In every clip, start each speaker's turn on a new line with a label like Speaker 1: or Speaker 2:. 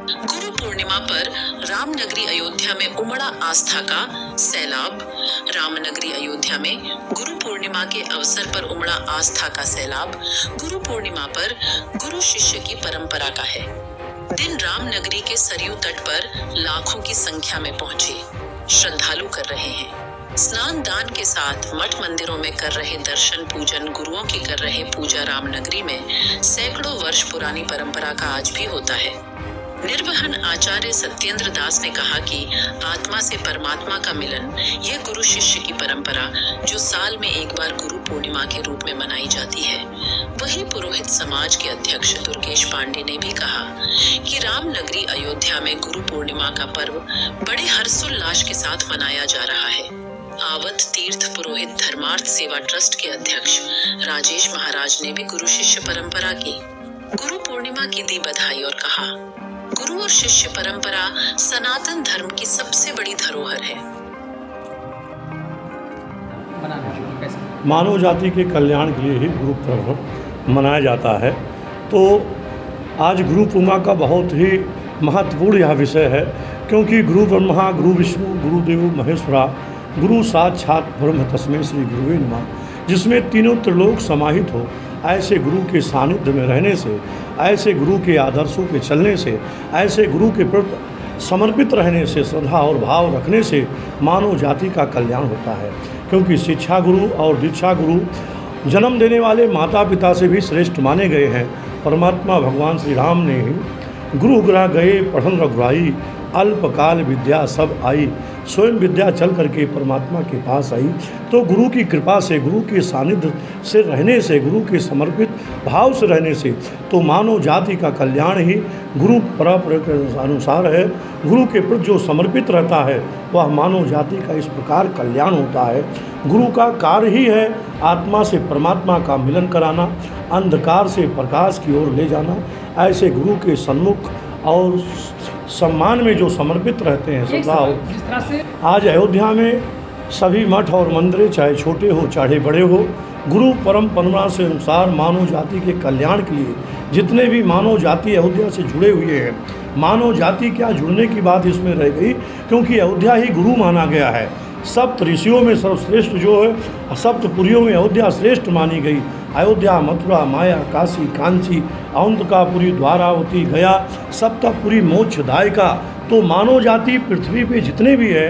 Speaker 1: गुरु पूर्णिमा पर रामनगरी अयोध्या में उमड़ा आस्था का सैलाब। रामनगरी अयोध्या में गुरु पूर्णिमा के अवसर पर उमड़ा आस्था का सैलाब। गुरु पूर्णिमा पर गुरु शिष्य की परंपरा का है दिन। रामनगरी के सरयू तट पर लाखों की संख्या में पहुंचे श्रद्धालु कर रहे हैं स्नान दान के साथ मठ मंदिरों में कर रहे दर्शन पूजन, गुरुओं की कर रहे पूजा। रामनगरी में सैकड़ों वर्ष पुरानी परंपरा का आज भी होता है। निर्वहन आचार्य सत्येंद्र दास ने कहा कि आत्मा से परमात्मा का मिलन, ये गुरु शिष्य की परंपरा जो साल में एक बार गुरु पूर्णिमा के रूप में मनाई जाती है। वहीं पुरोहित समाज के अध्यक्ष दुर्गेश पांडे ने भी कहा कि रामनगरी अयोध्या में गुरु पूर्णिमा का पर्व बड़े हर्षोल्लास के साथ मनाया जा रहा है। आवत तीर्थ पुरोहित धर्मार्थ सेवा ट्रस्ट के अध्यक्ष राजेश महाराज ने भी गुरु शिष्य परंपरा की गुरु पूर्णिमा की दी बधाई और कहा, गुरु और शिष्य परंपरा सनातन धर्म की सबसे बड़ी धरोहर है।
Speaker 2: मानव जाति के कल्याण के लिए ही गुरु पर्व मनाया जाता है। तो आज गुरु पूर्णिमा का बहुत ही महत्वपूर्ण यह विषय है, क्योंकि गुरु ब्रह्मा गुरु विष्णु गुरुदेव महेश्वरा गुरु साक्षात ब्रह्म तस्मै श्री गुरुवे नमः, जिसमें तीनों त्रिलोक समाहित हो। ऐसे गुरु के सानिध्य में रहने से, ऐसे गुरु के आदर्शों पे चलने से, ऐसे गुरु के प्रति समर्पित रहने से, श्रद्धा और भाव रखने से मानव जाति का कल्याण होता है। क्योंकि शिक्षा गुरु और दीक्षा गुरु जन्म देने वाले माता पिता से भी श्रेष्ठ माने गए हैं। परमात्मा भगवान श्री राम ने गुरु ग्रह गए पढ़न रघुराई, अल्पकाल विद्या सब आई। स्वयं विद्या चल करके परमात्मा के पास आई। तो गुरु की कृपा से, गुरु के सानिध्य से रहने से, गुरु के समर्पित भाव से रहने से तो मानव जाति का कल्याण ही गुरु परंपरा के अनुसार है। गुरु के प्रति जो समर्पित रहता है वह मानव जाति का इस प्रकार कल्याण होता है। गुरु का कार्य ही है आत्मा से परमात्मा का मिलन कराना, अंधकार से प्रकाश की ओर ले जाना। ऐसे गुरु के सन्मुख और सम्मान में जो समर्पित रहते हैं सदा। आज अयोध्या में सभी मठ और मंदिर, चाहे छोटे हो चाहे बड़े हो, गुरु परम परंपरा से अनुसार मानव जाति के कल्याण के लिए जितने भी मानव जाति अयोध्या से जुड़े हुए हैं। मानव जाति क्या, जुड़ने की बात इसमें रह गई, क्योंकि अयोध्या ही गुरु माना गया है। सप्त ऋषियों में सर्वश्रेष्ठ जो है, सप्तपुरियों में अयोध्या श्रेष्ठ मानी गई। अयोध्या, मथुरा, माया, काशी, कांची, अवंतकापुरी, द्वारावती, गया, सप्तपुरी मोक्षदायिका। तो मानव जाति पृथ्वी पे जितने भी है,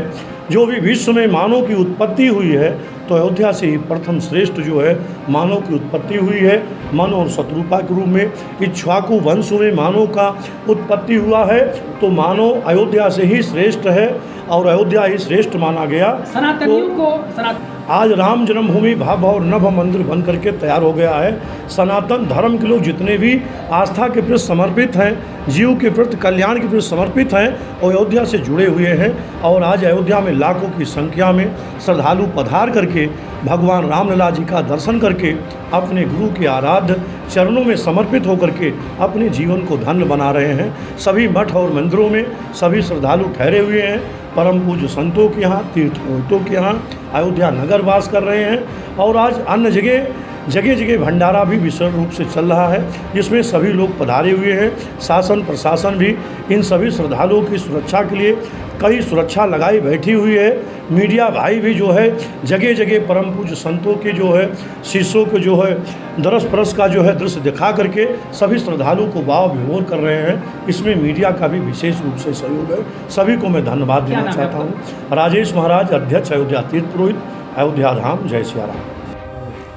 Speaker 2: जो भी विश्व में मानव की उत्पत्ति हुई है, तो अयोध्या से ही प्रथम श्रेष्ठ जो है मानव की उत्पत्ति हुई है। मन और शत्रुपा के रूप में इक्ष्वाकु वंश में मानव का उत्पत्ति हुआ है। तो मानव अयोध्या से ही श्रेष्ठ है और अयोध्या ही श्रेष्ठ माना गया।
Speaker 3: सनातनियों को
Speaker 2: आज राम जन्मभूमि भव्य और नभ मंदिर बन करके तैयार हो गया है। सनातन धर्म के लोग जितने भी आस्था के प्रति समर्पित हैं, जीव के प्रति कल्याण के प्रति समर्पित हैं, और अयोध्या से जुड़े हुए हैं। और आज अयोध्या में लाखों की संख्या में श्रद्धालु पधार करके भगवान रामलला जी का दर्शन करके अपने गुरु के आराध्य चरणों में समर्पित होकर के अपने जीवन को धन्य बना रहे हैं। सभी मठ और मंदिरों में सभी श्रद्धालु ठहरे हुए हैं। परम पूज्य संतों के यहाँ, तीर्थ पुरोहितों के यहाँ अयोध्या नगर वास कर रहे हैं। और आज अन्य जगह भंडारा भी विशेष रूप से चल रहा है, जिसमें सभी लोग पधारे हुए हैं। शासन प्रशासन भी इन सभी श्रद्धालुओं की सुरक्षा के लिए कई सुरक्षा लगाई बैठी हुई है। मीडिया भाई भी जो है जगह परम पूज्य संतों के जो है शिष्यों को जो है दरस परस का जो है दृश्य दिखा करके सभी श्रद्धालुओं को भाव विभोर कर रहे हैं। इसमें मीडिया का भी विशेष रूप से सहयोग है। सभी को मैं धन्यवाद देना चाहता हूँ। राजेश महाराज, अध्यक्ष अयोध्या तीर्थ पुरोहित, अयोध्या धाम। जय सिया राम।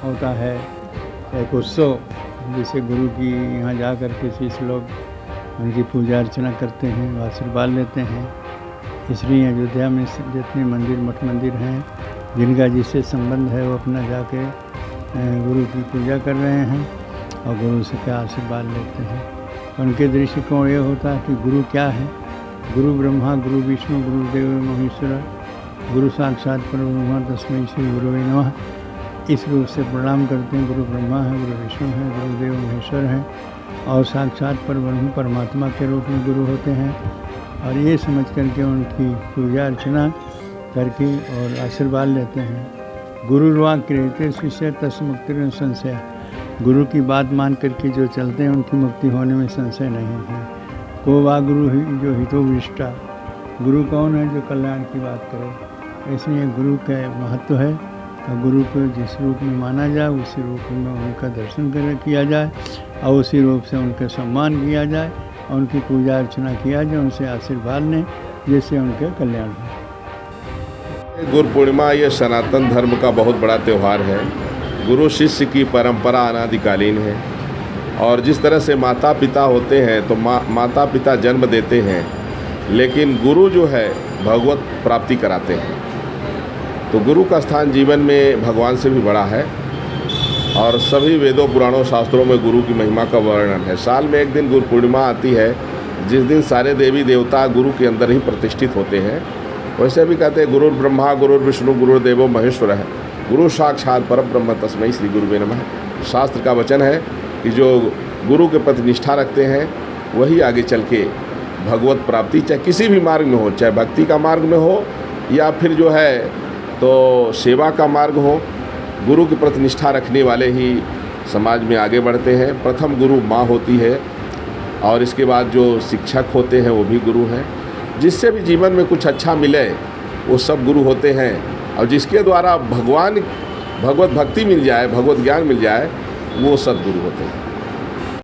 Speaker 4: होता है एक उत्सव, जिसे गुरु की यहाँ जा कर के शिष्य लोग उनकी पूजा अर्चना करते हैं, आशीर्वाद लेते हैं। इसलिए अयोध्या में जितने मंदिर मठ मंदिर हैं, जिनका जिससे संबंध है, वो अपना जाके गुरु की पूजा कर रहे हैं और गुरु से क्या आशीर्वाद लेते हैं। उनके दृष्टिकोण ये होता है कि गुरु क्या है। गुरु ब्रह्मा गुरु विष्णु गुरुदेव महेश्वरा गुरु साक्षात परब्रह्म तस्मै श्री गुरुवे नमः। इस रूप से प्रणाम करते हैं। गुरु ब्रह्मा है, गुरु विष्णु है, गुरुदेव महेश्वर हैं और साक्षात परब्रह्म परमात्मा के रूप में गुरु होते हैं। और ये समझ करके उनकी पूजा अर्चना करके और आशीर्वाद लेते हैं। गुरुर्वाक् क्रियते शिष्य तस्य मुक्तिर्न संशय। गुरु की बात मान करके जो चलते हैं उनकी मुक्ति होने में संशय नहीं है। को वा गुरु ही जो हितोविष्टा, गुरु कौन है जो कल्याण की बात करे। इसलिए गुरु का महत्व है। तो गुरु को जिस रूप में माना जाए उसी रूप में उनका दर्शन किया जाए और उसी रूप से उनका सम्मान किया जाए और उनकी पूजा अर्चना किया जाए, उनसे आशीर्वाद लें जिससे उनके कल्याण हो।
Speaker 3: गुरु पूर्णिमा ये सनातन धर्म का बहुत बड़ा त्यौहार है। गुरु शिष्य की परंपरा अनादिकालीन है और जिस तरह से माता पिता होते हैं तो माता पिता जन्म देते हैं, लेकिन गुरु जो है भगवत प्राप्ति कराते हैं। तो गुरु का स्थान जीवन में भगवान से भी बड़ा है और सभी वेदों पुराणों शास्त्रों में गुरु की महिमा का वर्णन है। साल में एक दिन गुरु पूर्णिमा आती है जिस दिन सारे देवी देवता गुरु के अंदर ही प्रतिष्ठित होते हैं। वैसे भी कहते हैं गुरु ब्रह्मा गुरु विष्णु गुरुदेवो महेश्वर है, गुरु साक्षात परब्रह्म तस्मै श्री गुरुवे नमः। शास्त्र का वचन है कि जो गुरु के प्रति निष्ठा रखते हैं वही आगे चल के भगवत प्राप्ति, चाहे किसी भी मार्ग में हो, चाहे भक्ति का मार्ग में हो या फिर जो है तो सेवा का मार्ग हो, गुरु के प्रति निष्ठा रखने वाले ही समाज में आगे बढ़ते हैं। प्रथम गुरु माँ होती है और इसके बाद जो शिक्षक होते हैं वो भी गुरु हैं। जिससे भी जीवन में कुछ अच्छा मिले वो सब गुरु होते हैं और जिसके द्वारा भगवत भक्ति मिल जाए, भगवत ज्ञान मिल जाए, वो सद्गुरु होते हैं।